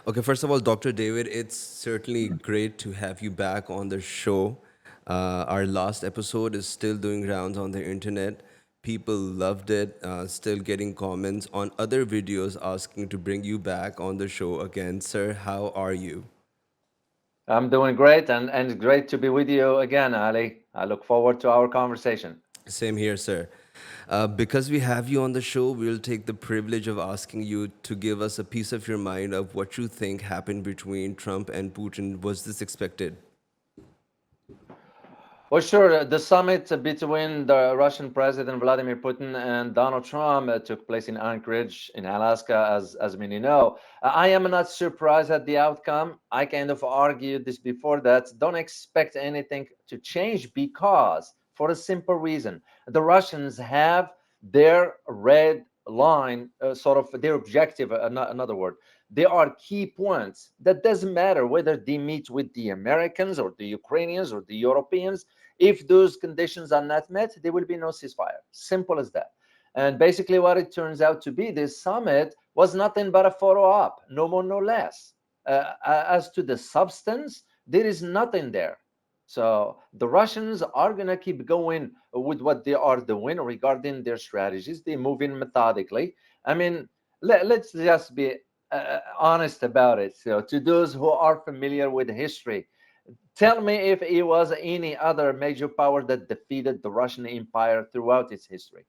Okay, first of all, Dr. David, it's certainly great to have you back on the show. Our last episode is still doing rounds on the internet. People loved it, still getting comments on other videos asking to bring you back on the show again. Sir, how are you? I'm doing great, and it's great to be with you again, Ali. I look forward to our conversation. Same here, sir. Because we have you on the show, we'll take the privilege of asking you to give us a piece of your mind of what you think happened between Trump and Putin. Was this expected? Well, sure, the summit between the Russian President Vladimir Putin and Donald Trump took place in Anchorage, in Alaska, as many know. I am not surprised at the outcome. I kind of argued this before that. Don't expect anything to change because, for a simple reason, the Russians have their red line, sort of their objective, another word. There are key points that doesn't matter whether they meet with the Americans or the Ukrainians or the Europeans. If those conditions are not met, there will be no ceasefire. Simple as that. And basically, what it turns out to be, this summit was nothing but a photo op, no more, no less. As to the substance, there is nothing there. So the Russians are going to keep going with what they are doing regarding their strategies. They're moving methodically. I mean, let's just be honest about it. So, to those who are familiar with history, tell me if it was any other major power that defeated the Russian Empire throughout its history.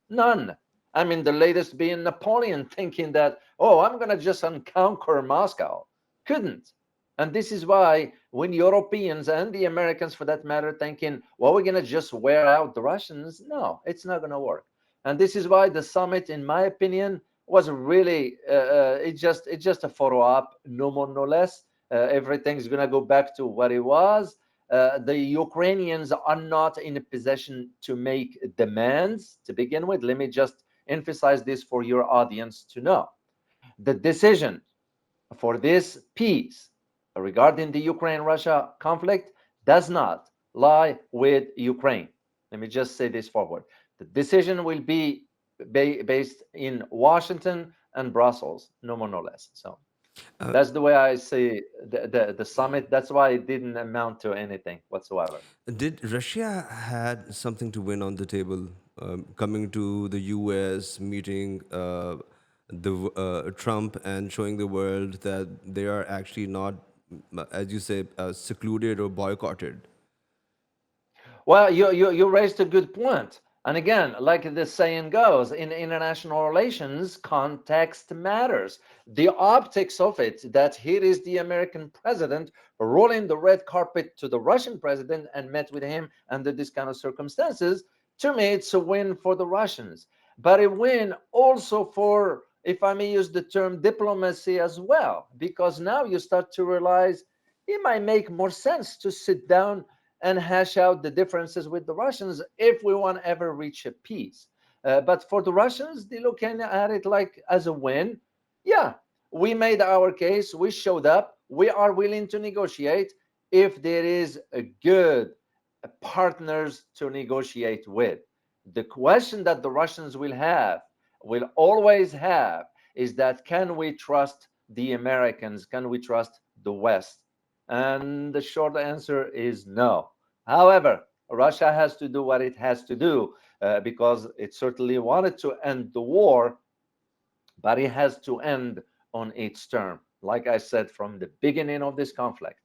None. I mean, the latest being Napoleon thinking that, oh, I'm going to just conquer Moscow. Couldn't. And this is why when Europeans and the Americans, for that matter, thinking, well, we're going to just wear out the Russians, no, it's not going to work. And this is why the summit, in my opinion, was really it's just a photo op, no more, no less. Everything's going to go back to what it was. The Ukrainians are not in a position to make demands to begin with. Let me just emphasize this for your audience to know. The decision for this peace regarding the Ukraine Russia conflict does not lie with Ukraine. Let me just say this forward. The decision will be based in Washington and Brussels, no more, no less. So Uh, that's the way I see the summit. That's why it didn't amount to anything whatsoever. did Russia had something to win on the table, coming to the U.S., meeting Trump, and showing the world that they are actually not, as you say, secluded or boycotted? Well, you raised a good point. And again, like the saying goes, in international relations, context matters. The optics of it, that here is the American president rolling the red carpet to the Russian president and met with him under this kind of circumstances, to me, it's a win for the Russians. But a win also for, if I may use the term, diplomacy as well, because now you start to realize it might make more sense to sit down and hash out the differences with the Russians if we want to ever reach a peace. But for the Russians, they look at it like as a win. Yeah, we made our case, we showed up, we are willing to negotiate if there is a good partners to negotiate with. The question that the Russians will always have, is that can we trust the Americans? Can we trust the West? And the short answer is no. However, Russia has to do what it has to do because it certainly wanted to end the war, but it has to end on its term, like I said from the beginning of this conflict.